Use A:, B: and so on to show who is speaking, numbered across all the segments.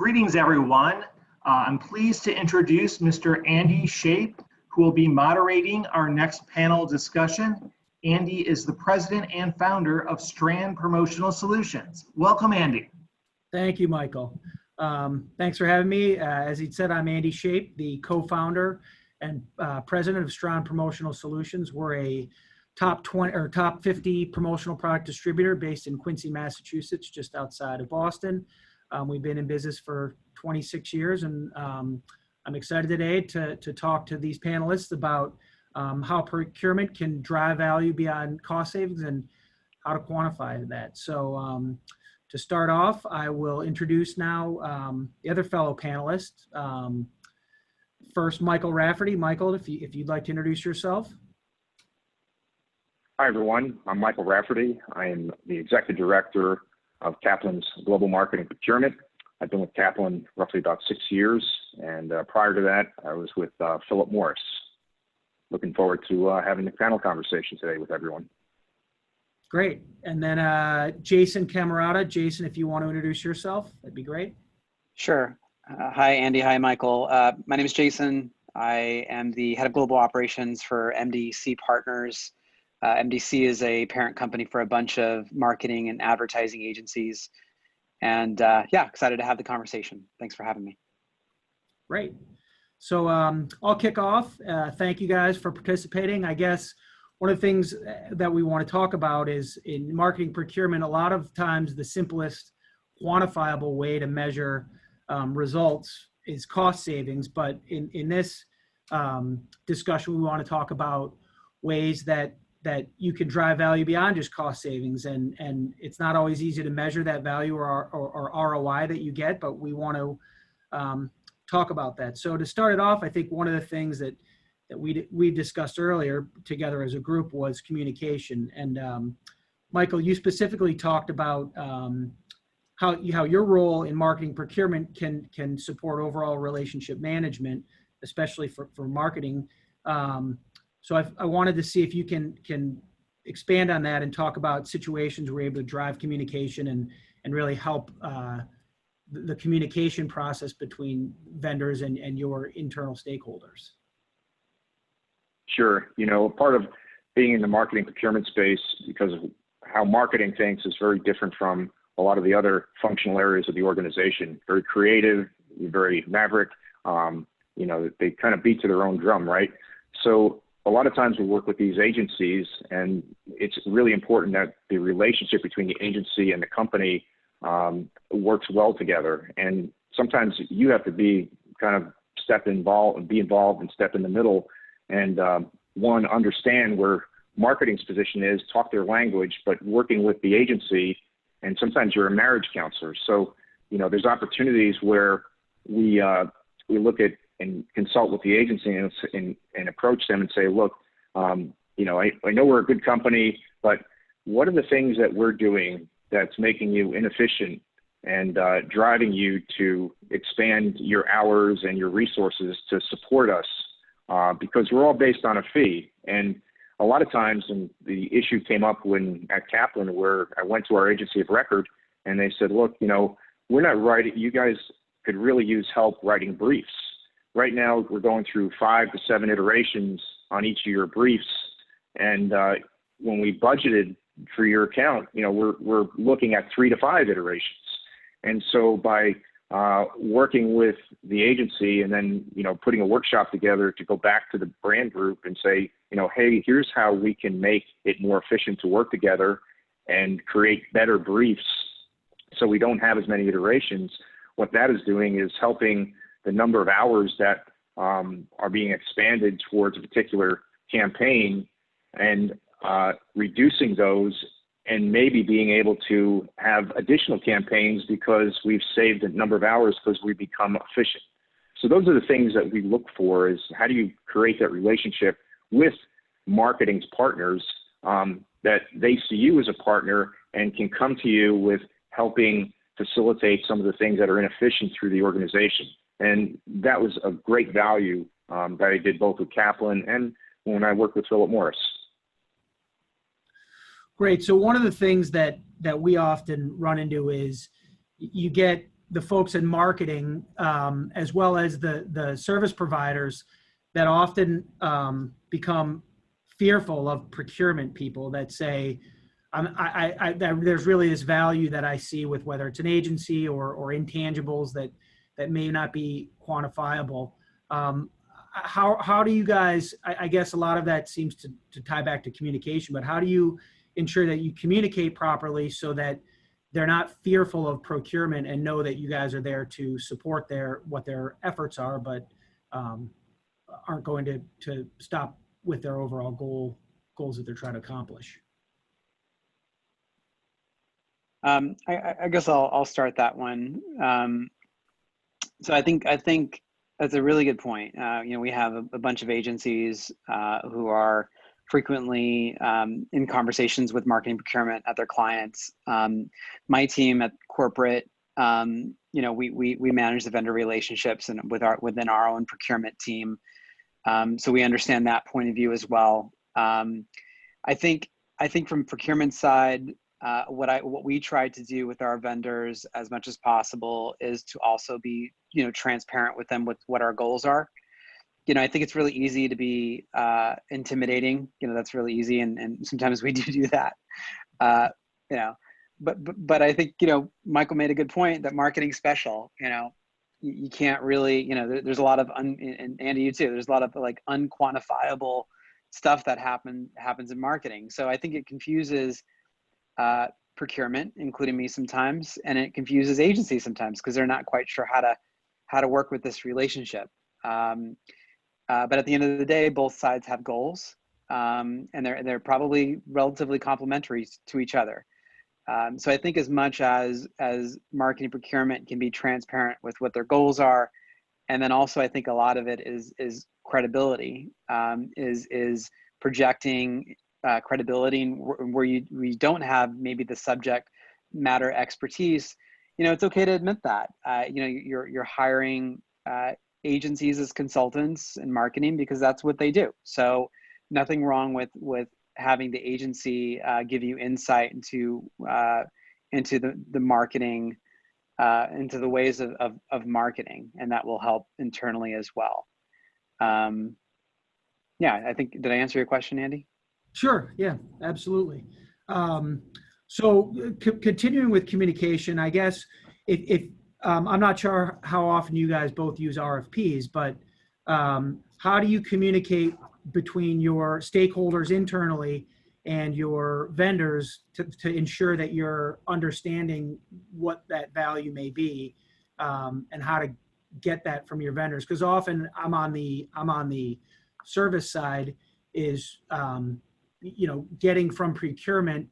A: Greetings, everyone. I'm pleased to introduce Mr. Andy Shape, who will be moderating our next panel discussion. Andy is the president and founder of Stran Promotional Solutions. Welcome, Andy.
B: Thank you, Michael. Thanks for having me. As he said, I'm Andy Shape, the co-founder and president of Stran Promotional Solutions. We're a top 20 or top 50 promotional product distributor based in Quincy, Massachusetts, just outside of Boston. We've been in business for 26 years, and I'm excited today to talk to these panelists about how procurement can drive value beyond cost savings and how to quantify that. So to start off, I will introduce now the other fellow panelists. First, Michael Rafferty. Michael, if you'd like to introduce yourself.
C: Hi, everyone. I'm Michael Rafferty. I am the executive director of Kaplan's Global Marketing Procurement. I've been with Kaplan roughly about 6 years, and prior to that, I was with Philip Morris. Looking forward to having the panel conversation today with everyone.
B: Great. And then Jason Camerata. Jason, if you want to introduce yourself, that'd be great.
D: Sure. Hi, Andy. Hi, Michael. My name is Jason. I am the head of global operations for MDC Partners. MDC is a parent company for a bunch of marketing and advertising agencies. And yeah, excited to have the conversation. Thanks for having me.
B: Great. So I'll kick off. Thank you guys for participating. I guess one of the things that we want to talk about is in marketing procurement, a lot of times the simplest quantifiable way to measure results is cost savings. But in this discussion, we want to talk about ways that you can drive value beyond just cost savings. And it's not always easy to measure that value or ROI that you get, but we want to talk about that. So to start it off, I think one of the things that we discussed earlier together as a group was communication. And Michael, you specifically talked about how your role in marketing procurement can support overall relationship management, especially for marketing. So I wanted to see if you can expand on that and talk about situations where you're able to drive communication and really help the communication process between vendors and your internal stakeholders.
C: Sure. You know, part of being in the marketing procurement space, because of how marketing thinks, is very different from a lot of the other functional areas of the organization. Very creative, very maverick. You know, they kind of beat to their own drum, right? So a lot of times we work with these agencies, and it's really important that the relationship between the agency and the company works well together. And sometimes you have to be kind of be involved and step in the middle and understand where marketing's position is, talk their language, but working with the agency. And sometimes you're a marriage counselor. So, you know, there's opportunities where we look at and consult with the agency and approach them and say, look, you know, I know we're a good company, but what are the things that we're doing that's making you inefficient and driving you to expand your hours and your resources to support us? Because we're all based on a fee. And a lot of times, and the issue came up when at Kaplan, where I went to our agency of record and they said, look, you know, we're not writing, you guys could really use help writing briefs. Right now, we're going through 5 to 7 iterations on each of your briefs. And when we budgeted for your account, you know, we're looking at 3 to 5 iterations. And so by working with the agency and then, you know, putting a workshop together to go back to the brand group and say, you know, hey, here's how we can make it more efficient to work together and create better briefs so we don't have as many iterations. What that is doing is helping the number of hours that are being expanded towards a particular campaign and reducing those and maybe being able to have additional campaigns because we've saved a number of hours because we've become efficient. So those are the things that we look for, is how do you create that relationship with marketing's partners that they see you as a partner and can come to you with helping facilitate some of the things that are inefficient through the organization. And that was a great value that I did both with Kaplan and when I worked with Philip Morris.
B: Great. So one of the things that we often run into is you get the folks in marketing, as well as the service providers that often become fearful of procurement people that say, that there's really this value that I see with whether it's an agency or intangibles that may not be quantifiable. How do you guys, I guess a lot of that seems to tie back to communication, but how do you ensure that you communicate properly so that they're not fearful of procurement and know that you guys are there to support what their efforts are, but aren't going to stop with their overall goals that they're trying to accomplish?
D: I guess I'll start that one. So I think that's a really good point. We have a bunch of agencies who are frequently in conversations with marketing procurement at their clients. My team at corporate, we manage the vendor relationships and within our own procurement team. So we understand that point of view as well. I think from procurement side, what we try to do with our vendors as much as possible is to also be, transparent with them with what our goals are. I think it's really easy to be intimidating. That's really easy, and sometimes we do that. But I think Michael made a good point that marketing's special. You can't really, there's a lot of and Andy, you too. There's a lot of like unquantifiable stuff that happens in marketing. So I think it confuses procurement, including me sometimes, and it confuses agencies sometimes because they're not quite sure how to work with this relationship. But at the end of the day, both sides have goals, and they're probably relatively complementary to each other. So I think as much as marketing procurement can be transparent with what their goals are, and then also I think a lot of it is credibility, is projecting credibility where you don't have maybe the subject matter expertise. It's okay to admit that. You're hiring agencies as consultants in marketing because that's what they do. So nothing wrong with having the agency give you insight into the marketing, into the ways of marketing, and that will help internally as well. I think, did I answer your question, Andy?
B: Sure. Yeah, absolutely. So continuing with communication, I guess if I'm not sure how often you guys both use RFPs, but how do you communicate between your stakeholders internally and your vendors to ensure that you're understanding what that value may be, and how to get that from your vendors? Because often I'm on the service side is getting from procurement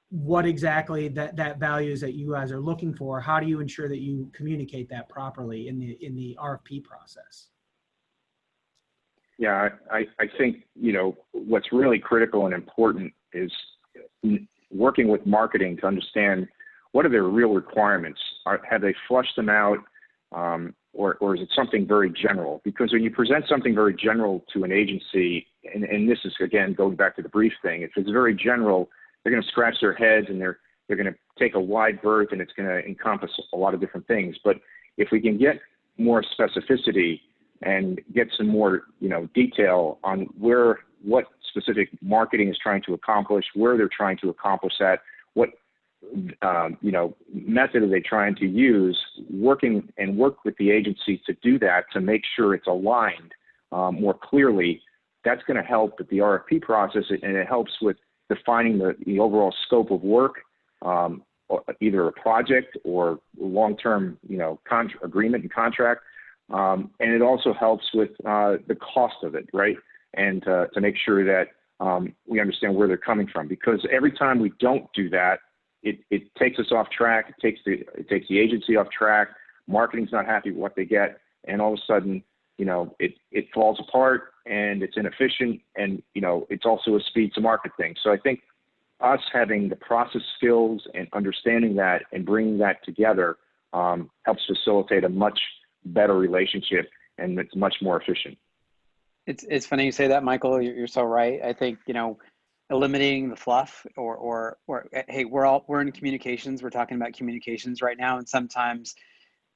B: what exactly that value is that you guys are looking for. How do you ensure that you communicate that properly in the RFP process?
C: Yeah, I think, what's really critical and important is working with marketing to understand what are their real requirements. Have they flushed them out, or is it something very general? Because when you present something very general to an agency, and this is, again, going back to the brief thing, if it's very general, they're going to scratch their heads and they're going to take a wide berth, and it's going to encompass a lot of different things. But if we can get more specificity and get some more, detail on what specific marketing is trying to accomplish, where they're trying to accomplish that, what method are they trying to use, work with the agency to do that, to make sure it's aligned more clearly. That's going to help with the RFP process, and it helps with defining the overall scope of work, either a project or long-term, agreement and contract. And it also helps with the cost of it, right? And to make sure that we understand where they're coming from. Because every time we don't do that, it takes us off track. It takes the agency off track. Marketing's not happy with what they get, and all of a sudden, it falls apart and it's inefficient, and it's also a speed to market thing. So I think us having the process skills and understanding that and bringing that together helps facilitate a much better relationship, and it's much more efficient.
D: It's funny you say that, Michael. You're so right. I think eliminating the fluff, or hey, we're in communications. We're talking about communications right now, and sometimes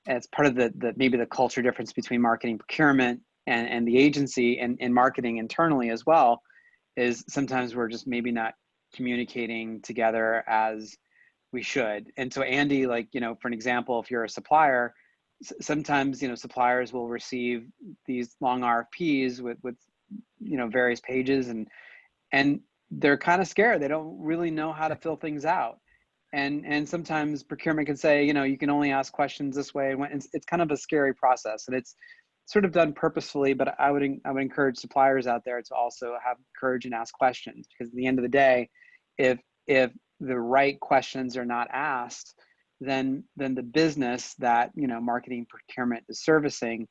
D: it's part of the maybe the culture difference between marketing procurement and the agency and marketing internally as well, is sometimes we're just maybe not communicating together as we should. And so Andy, like, for an example, if you're a supplier, sometimes, suppliers will receive these long RFPs with various pages, and they're kind of scared. They don't really know how to fill things out. And sometimes procurement can say, you can only ask questions this way. And it's kind of a scary process, and it's sort of done purposefully, but I would encourage suppliers out there to also have courage and ask questions, because at the end of the day, if the right questions are not asked, then the business that marketing procurement is servicing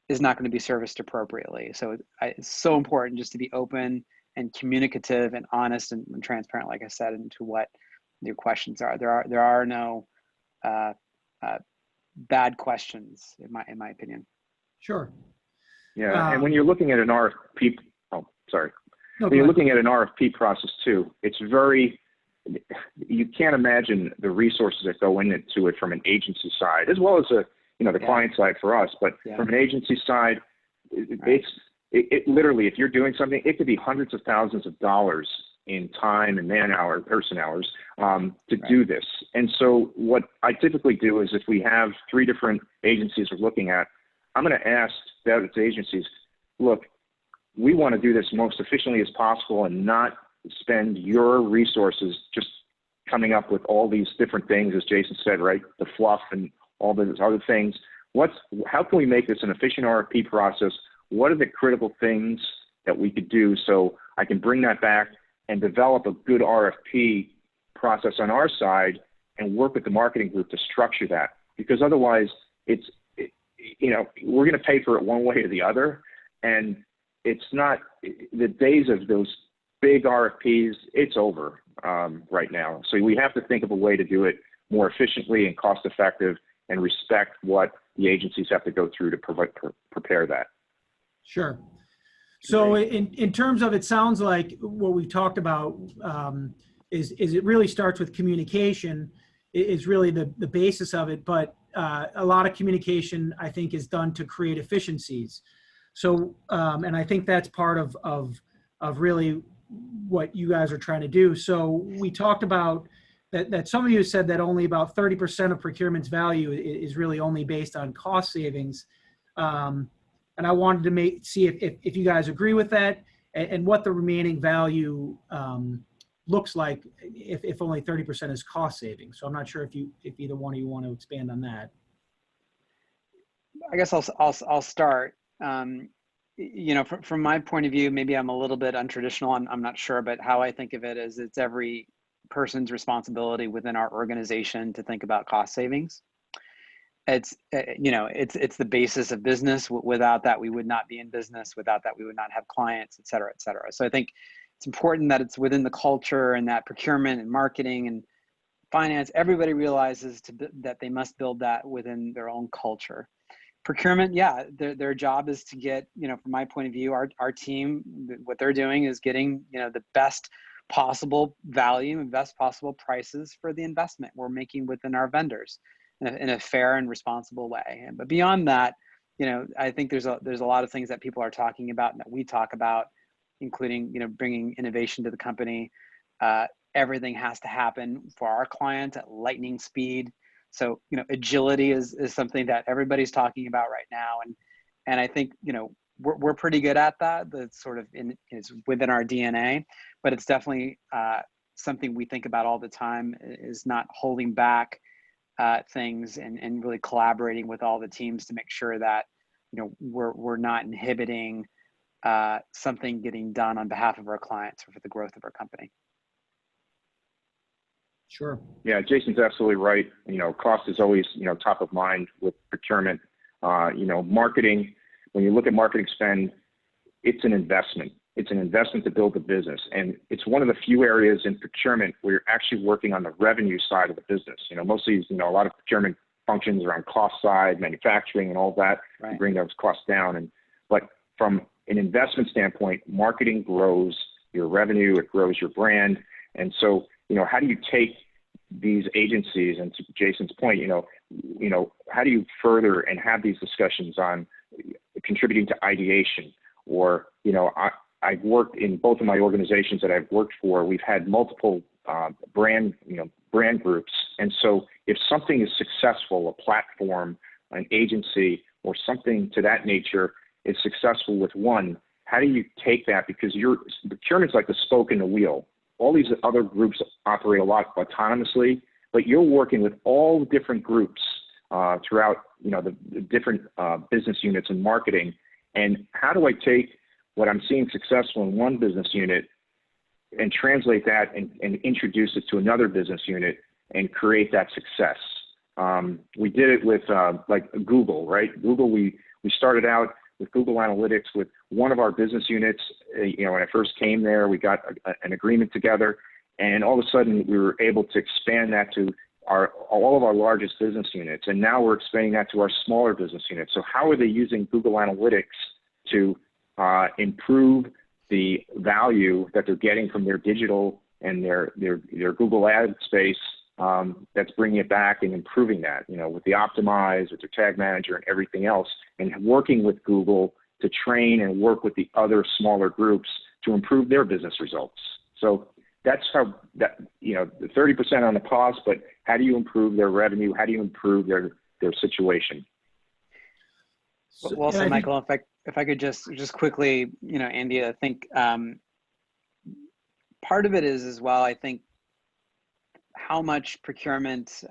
D: is not going to be serviced appropriately. So it's so important just to be open and communicative and honest and transparent, like I said, into what your questions are. There are no bad questions, in my opinion.
B: Sure.
C: Yeah, and when you're looking at an RFP, when you're
B: ahead.
C: looking at an RFP process too, it's you can't imagine the resources that go into it from an agency side, as well as the client side for us. But from an agency side, it literally, if you're doing something, it could be hundreds of thousands of dollars in time and person hours to do this. And so what I typically do is, if we have 3 different agencies we're looking at, I'm going to ask those agencies, look, we want to do this most efficiently as possible and not spend your resources just coming up with all these different things, as Jason said, right? The fluff and all those other things. How can we make this an efficient RFP process? What are the critical things that we could do so I can bring that back and develop a good RFP process on our side and work with the marketing group to structure that? Because otherwise we're going to pay for it one way or the other. And it's not, the days of those big RFPs, it's over right now. So we have to think of a way to do it more efficiently and cost effective and respect what the agencies have to go through to prepare that.
B: Sure. So in terms of, it sounds like what we talked about is it really starts with communication is really the basis of it. But a lot of communication, I think, is done to create efficiencies. So, and I think that's part of really what you guys are trying to do. So we talked about that some of you said that only about 30% of procurement's value is really only based on cost savings. And I wanted to see if you guys agree with that, and what the remaining value looks like if only 30% is cost savings. So I'm not sure if either one of you want to expand on that.
D: I guess I'll start. From my point of view, maybe I'm a little bit untraditional. I'm not sure, but how I think of it is, it's every person's responsibility within our organization to think about cost savings. It's the basis of business. Without that, we would not be in business. Without that, we would not have clients, et cetera, et cetera. So I think it's important that it's within the culture, and that procurement and marketing and finance, everybody realizes that they must build that within their own culture. Procurement, their job is to get, from my point of view, our team, what they're doing is getting, the best possible value and best possible prices for the investment we're making within our vendors in a fair and responsible way. But beyond that, I think there's a lot of things that people are talking about and that we talk about, including, bringing innovation to the company. Everything has to happen for our clients at lightning speed. So, agility is something that everybody's talking about right now. And I think, we're pretty good at that. That's sort of it's within our DNA, but it's definitely something we think about all the time, is not holding back things and really collaborating with all the teams to make sure that, we're not inhibiting something getting done on behalf of our clients or for the growth of our company.
B: Sure.
C: Yeah, Jason's absolutely right. Cost is always, top of mind with procurement. Marketing, when you look at marketing spend, it's an investment. It's an investment to build the business. And it's one of the few areas in procurement where you're actually working on the revenue side of the business. Mostly, a lot of procurement functions around cost side, manufacturing and all that,
D: Right,
C: to bring those costs down. But from an investment standpoint, marketing grows your revenue, it grows your brand. And so, how do you take these agencies, and to Jason's point, how do you further and have these discussions on contributing to ideation? Or, I've worked in both of my organizations that I've worked for, we've had multiple brand groups. And so if something is successful, a platform, an agency, or something to that nature is successful with one, how do you take that? Because procurement's like the spoke in the wheel. All these other groups operate a lot autonomously, but you're working with all different groups throughout, the different business units and marketing. And how do I take what I'm seeing successful in one business unit and translate that and introduce it to another business unit and create that success? We did it with like Google, right? Google, we started out with Google Analytics with one of our business units. When I first came there, we got an agreement together, and all of a sudden we were able to expand that to all of our largest business units. And now we're expanding that to our smaller business units. So how are they using Google Analytics to improve the value that they're getting from their digital and their Google ad space, that's bringing it back and improving that, with the Optimize, with their Tag Manager and everything else, and working with Google to train and work with the other smaller groups to improve their business results. So that's how the 30% on the cost, but how do you improve their revenue? How do you improve their situation?
D: Well, so Michael, if I could just quickly, Andy, I think part of it is as well, I think how much procurement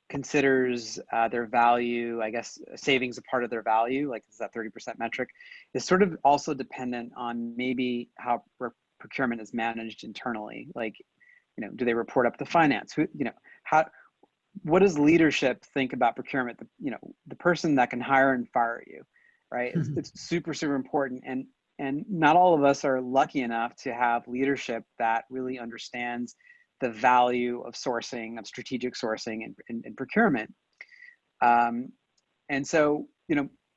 D: considers their value, I guess savings a part of their value, like is that 30% metric, is sort of also dependent on maybe how procurement is managed internally. Like, do they report up to finance? What does leadership think about procurement? The person that can hire and fire you, right?
B: Mm-hmm.
D: It's super, super important. And not all of us are lucky enough to have leadership that really understands the value of sourcing, of strategic sourcing and procurement. And so,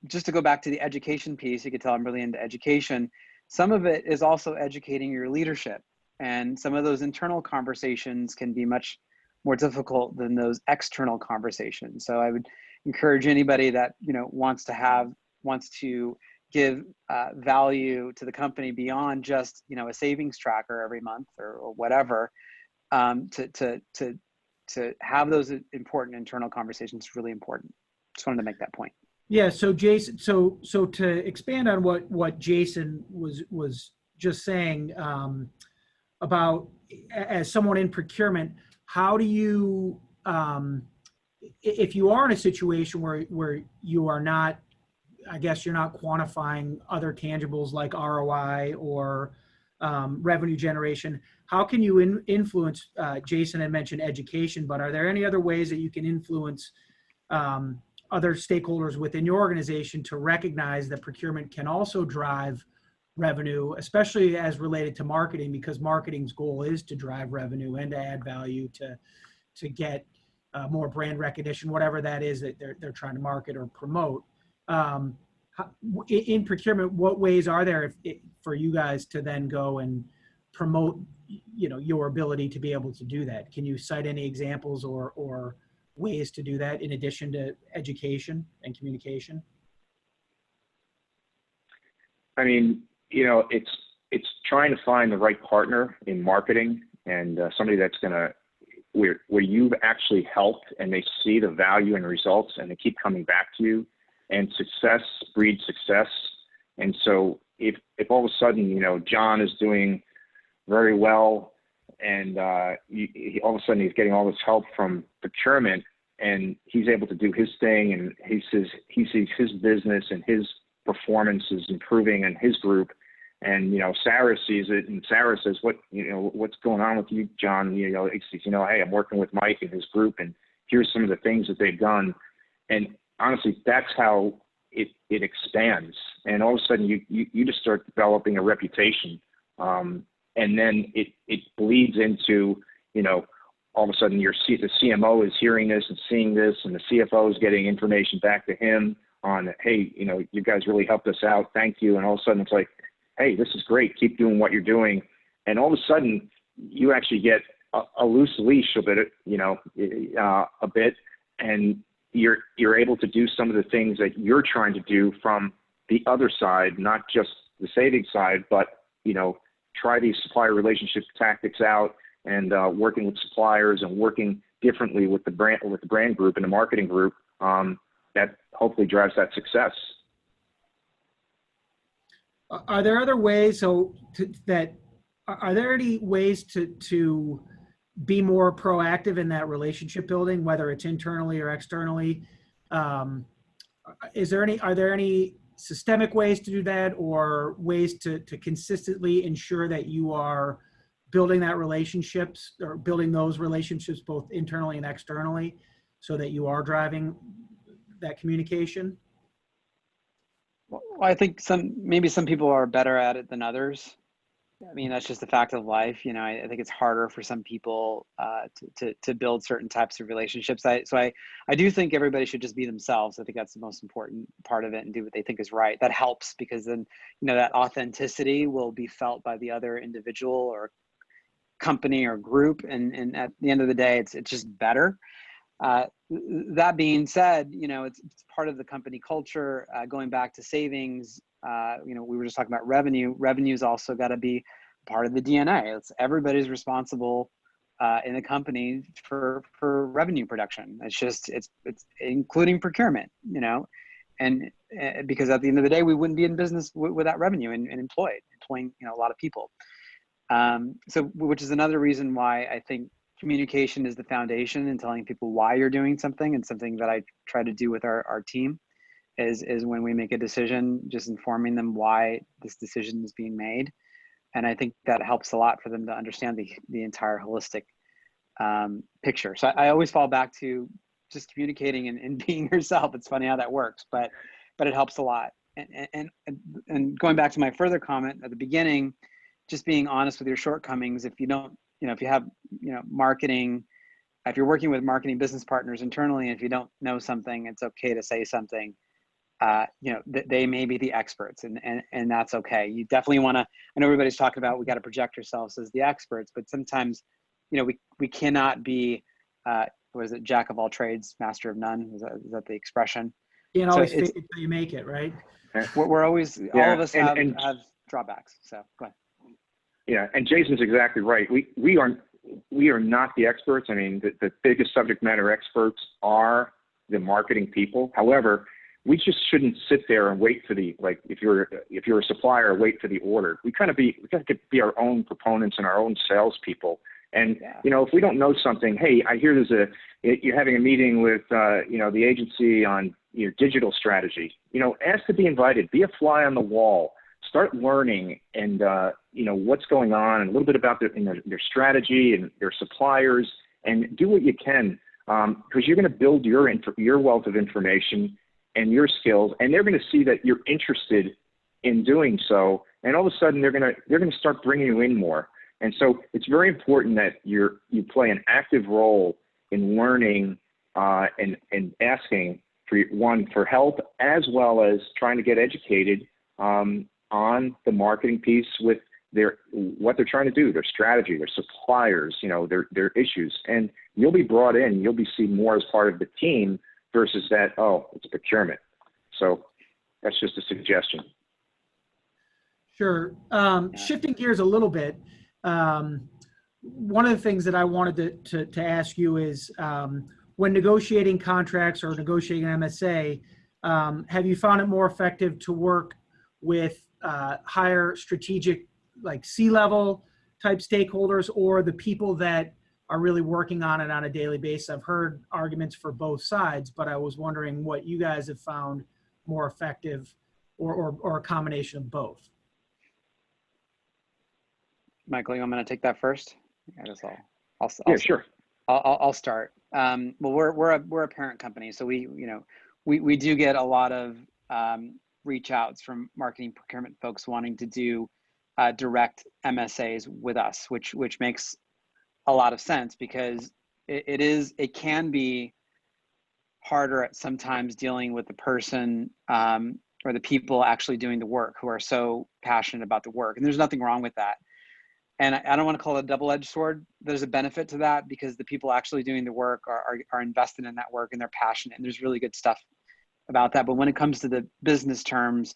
D: just to go back to the education piece, you could tell I'm really into education. Some of it is also educating your leadership. And some of those internal conversations can be much more difficult than those external conversations. So I would encourage anybody that, wants to give value to the company beyond just, a savings tracker every month or whatever, to have those important internal conversations is really important. Just wanted to make that point.
B: Yeah. So Jason, so to expand on what Jason was just saying about as someone in procurement, how do you, if you are in a situation where you are not, I guess you're not quantifying other tangibles like ROI or revenue generation, how can you influence, Jason had mentioned education, but are there any other ways that you can influence other stakeholders within your organization to recognize that procurement can also drive revenue, especially as related to marketing, because marketing's goal is to drive revenue and to add value to get more brand recognition, whatever that is that they're trying to market or promote. In procurement, what ways are there for you guys to then go and promote, your ability to be able to do that? Can you cite any examples or ways to do that in addition to education and communication?
C: I mean, it's trying to find the right partner in marketing and somebody that's where you've actually helped and they see the value and results and they keep coming back to you, and success breeds success. And so if all of a sudden, John is doing very well and all of a sudden he's getting all this help from procurement and he's able to do his thing and he sees his business and his performance is improving in his group, and Sarah sees it and Sarah says, what's going on with you, John? He says, hey, I'm working with Mike and his group and here's some of the things that they've done. And honestly, that's how it expands. And all of a sudden you just start developing a reputation. And then it bleeds into, all of a sudden the CMO is hearing this and seeing this, and the CFO is getting information back to him on, hey, you guys really helped us out. Thank you. And all of a sudden it's like, hey, this is great, keep doing what you're doing. And all of a sudden, you actually get a loose leash a bit, and you're able to do some of the things that you're trying to do from the other side, not just the savings side, but, try these supplier relationship tactics out, and working with suppliers and working differently with the brand group and the marketing group, that hopefully drives that success.
B: Are there other ways? Are there any ways to be more proactive in that relationship building, whether it's internally or externally? Are there any systemic ways to do that, or ways to consistently ensure that you are building that relationships, or building those relationships both internally and externally, so that you are driving that communication?
D: Well, I think maybe some people are better at it than others. I mean, that's just a fact of life. I think it's harder for some people to build certain types of relationships. So I do think everybody should just be themselves. I think that's the most important part of it, and do what they think is right. That helps, because then, that authenticity will be felt by the other individual or company or group. And at the end of the day, it's just better. That being said, it's part of the company culture. Going back to savings, we were just talking about revenue. Revenue's also got to be part of the DNA. Everybody's responsible in the company for revenue production. It's including procurement, and because at the end of the day, we wouldn't be in business without revenue and employing a lot of people. So, which is another reason why I think communication is the foundation, and telling people why you're doing something, and something that I try to do with our team is when we make a decision, just informing them why this decision is being made. And I think that helps a lot for them to understand the entire holistic picture. So I always fall back to just communicating and being yourself. It's funny how that works, but it helps a lot. And going back to my further comment at the beginning, just being honest with your shortcomings. If you don't, if you have, marketing, if you're working with marketing business partners internally, and if you don't know something, it's okay to say something. They may be the experts, and that's okay. You definitely want to, I know everybody's talking about, we got to project ourselves as the experts, but sometimes, we cannot be, what is it? Jack of all trades, master of none. Is that the expression?
B: You can't always fake it till you make it, right?
D: We're always, all of us have drawbacks. So go ahead.
C: Yeah, and Jason's exactly right. We are not the experts. I mean, the biggest subject matter experts are the marketing people. However, we just shouldn't sit there and wait for if you're a supplier, wait for the order. We got to be our own proponents and our own salespeople. And if we don't know something, hey, I hear you're having a meeting with the agency on your digital strategy. Ask to be invited. Be a fly on the wall. Start learning and what's going on, and a little bit about their strategy and their suppliers, and do what you can, because you're going to build your wealth of information and your skills, and they're going to see that you're interested in doing so, and all of a sudden they're going to start bringing you in more. And so it's very important that you play an active role in learning and asking for help, as well as trying to get educated on the marketing piece with what they're trying to do, their strategy, their suppliers, their issues, and you'll be brought in. You'll be seen more as part of the team versus that, it's procurement. So that's just a suggestion.
B: Sure. Shifting gears a little bit, one of the things that I wanted to ask you is, when negotiating contracts or negotiating an MSA, have you found it more effective to work with higher strategic, like C-level type stakeholders, or the people that are really working on it on a daily basis? I've heard arguments for both sides, but I was wondering what you guys have found more effective, or a combination of both.
D: Michael, I'm going to take that first. I guess I'll
C: yeah, sure.
D: I'll start. Well, we're a parent company, so we do get a lot of reach outs from marketing procurement folks wanting to do direct MSAs with us, which makes a lot of sense, because it can be harder at sometimes dealing with the person or the people actually doing the work who are so passionate about the work. And there's nothing wrong with that. And I don't want to call it a double-edged sword. There's a benefit to that because the people actually doing the work are invested in that work and they're passionate, and there's really good stuff about that. But when it comes to the business terms,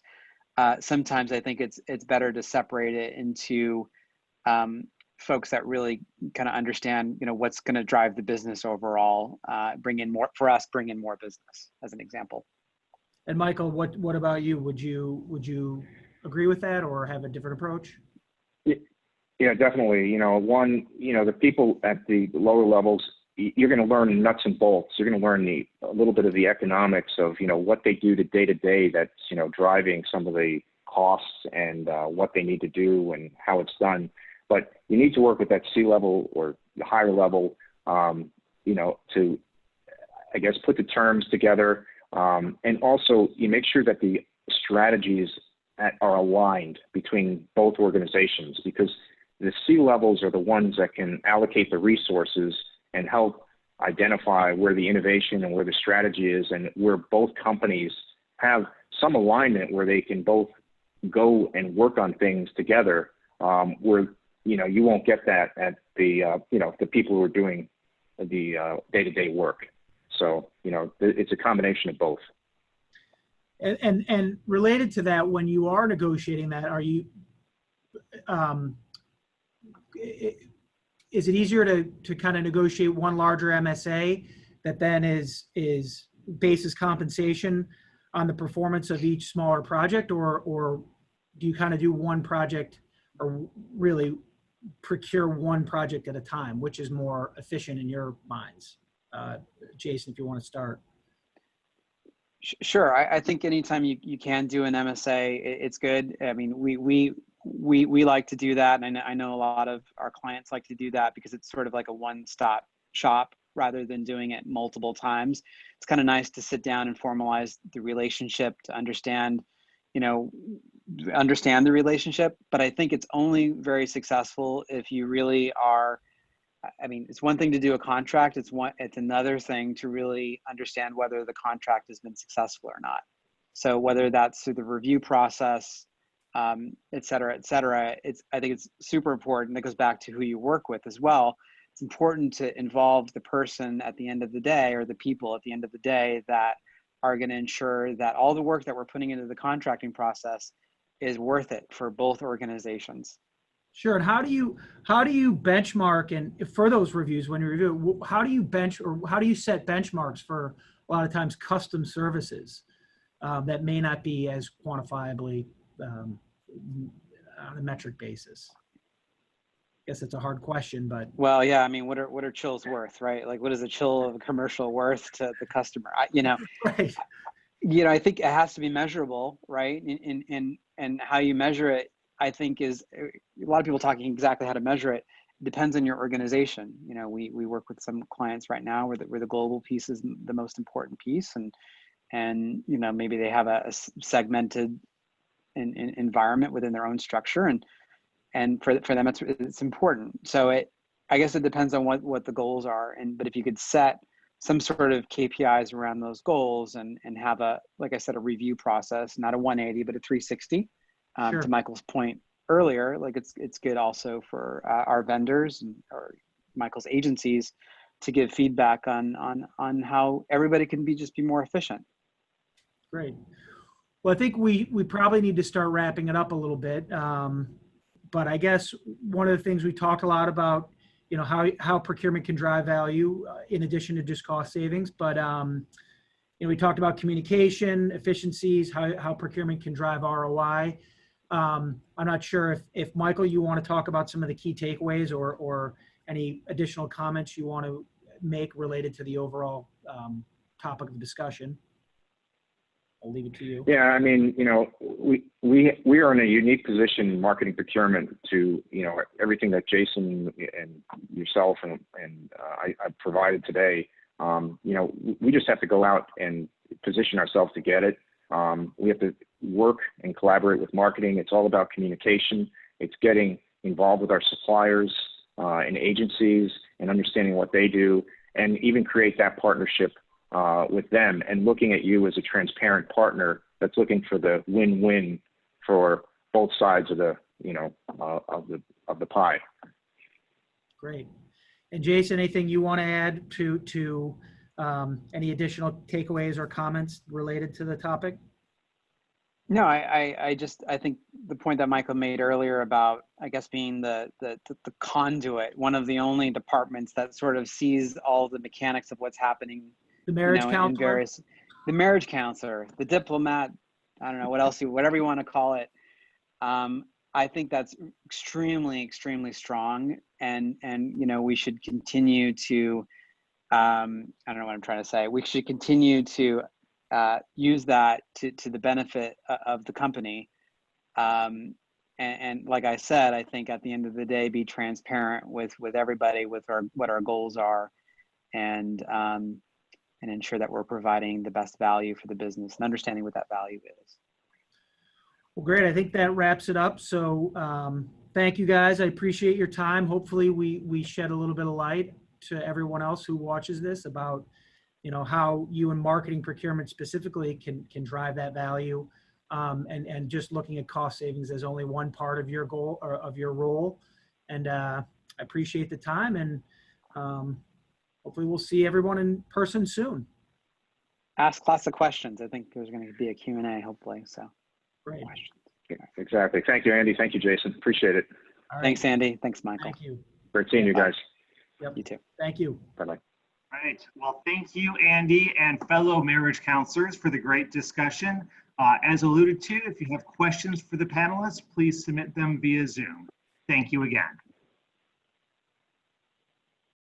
D: sometimes I think it's better to separate it into folks that really kind of understand, what's going to drive the business overall, bring in more business, as an example.
B: And Michael, what about you? Would you agree with that or have a different approach?
C: Yeah, definitely. The people at the lower levels, you're going to learn nuts and bolts. You're going to learn a little bit of the economics of, what they do day to day that's, driving some of the costs and what they need to do and how it's done. But you need to work with that C-level or the higher level, to, I guess, put the terms together. And also you make sure that the strategies are aligned between both organizations, because the C-levels are the ones that can allocate the resources and help identify where the innovation and where the strategy is, and where both companies have some alignment where they can both go and work on things together, where, you won't get that at the, the people who are doing the day-to-day work. So, it's a combination of both.
B: And related to that, when you are negotiating that, are you, is it easier to kind of negotiate one larger MSA that then is bases compensation on the performance of each smaller project, or do you kind of do one project, or really procure one project at a time, which is more efficient in your minds? Jason, if you want to start.
D: Sure. I think anytime you can do an MSA, it's good. I mean, we like to do that, and I know a lot of our clients like to do that because it's sort of like a one-stop shop rather than doing it multiple times. It's kind of nice to sit down and formalize the relationship, to understand the relationship. But I think it's only very successful if you really are. I mean, it's one thing to do a contract. It's another thing to really understand whether the contract has been successful or not. So whether that's through the review process, et cetera, I think it's super important. That goes back to who you work with as well. It's important to involve the person at the end of the day, or the people at the end of the day, that are going to ensure that all the work that we're putting into the contracting process is worth it for both organizations.
B: Sure. And how do you benchmark, and for those reviews, when you review, how do you set benchmarks for a lot of times custom services that may not be as quantifiably on a metric basis? I guess it's a hard question, but.
D: Well, yeah. I mean, what are chills worth, right? Like, what is a chill of a commercial worth to the customer?
B: Right.
D: I think it has to be measurable, right? And how you measure it, I think, is a lot of people talking exactly how to measure it. It depends on your organization. We work with some clients right now where the global piece is the most important piece, and maybe they have a segmented environment within their own structure, and for them it's important. So I guess it depends on what the goals are, but if you could set some sort of KPIs around those goals and have like I said, a review process, not a 180 but a 360.
B: Sure.
D: To Michael's point earlier, like it's good also for our vendors or Michael's agencies to give feedback on how everybody can be more efficient.
B: Great. Well, I think we probably need to start wrapping it up a little bit. But I guess one of the things we talk a lot about, how procurement can drive value in addition to just cost savings. But we talked about communication, efficiencies, how procurement can drive ROI. I'm not sure if Michael, you want to talk about some of the key takeaways or any additional comments you want to make related to the overall topic of discussion. I'll leave it to you.
C: Yeah, I mean, we are in a unique position in marketing procurement to, everything that Jason and yourself and I provided today. We just have to go out and position ourselves to get it. We have to work and collaborate with marketing. It's all about communication. It's getting involved with our suppliers and agencies and understanding what they do, and even create that partnership with them, and looking at you as a transparent partner that's looking for the win-win for both sides of the, of the pie.
B: Great. And Jason, anything you want to add to any additional takeaways or comments related to the topic?
D: No, I think the point that Michael made earlier about, I guess, being the conduit, one of the only departments that sort of sees all the mechanics of what's happening.
B: The marriage
D: in
B: counselor?
D: The marriage counselor, the diplomat, I don't know what else, whatever you want to call it. I think that's extremely, extremely strong, and we should continue to, I don't know what I'm trying to say. We should continue to use that to the benefit of the company. And like I said, I think at the end of the day, be transparent with everybody with what our goals are, and ensure that we're providing the best value for the business and understanding what that value is.
B: Well, great. I think that wraps it up. So thank you guys. I appreciate your time. Hopefully we shed a little bit of light to everyone else who watches this about, how you in marketing procurement specifically can drive that value, and just looking at cost savings as only one part of your goal or of your role. And I appreciate the time, and hopefully we'll see everyone in person soon.
D: Ask lots of questions. I think there's going to be a Q&A hopefully. So
B: Great.
C: Exactly. Thank you, Andy. Thank you, Jason. Appreciate it.
B: All right.
D: Thanks, Andy. Thanks, Michael.
B: Thank you.
C: Great seeing you guys.
B: Yep.
D: You too.
B: Thank you.
C: Bye-bye.
A: Right. Well, thank you, Andy, and fellow marriage counselors for the great discussion. As alluded to, if you have questions for the panelists, please submit them via Zoom. Thank you again.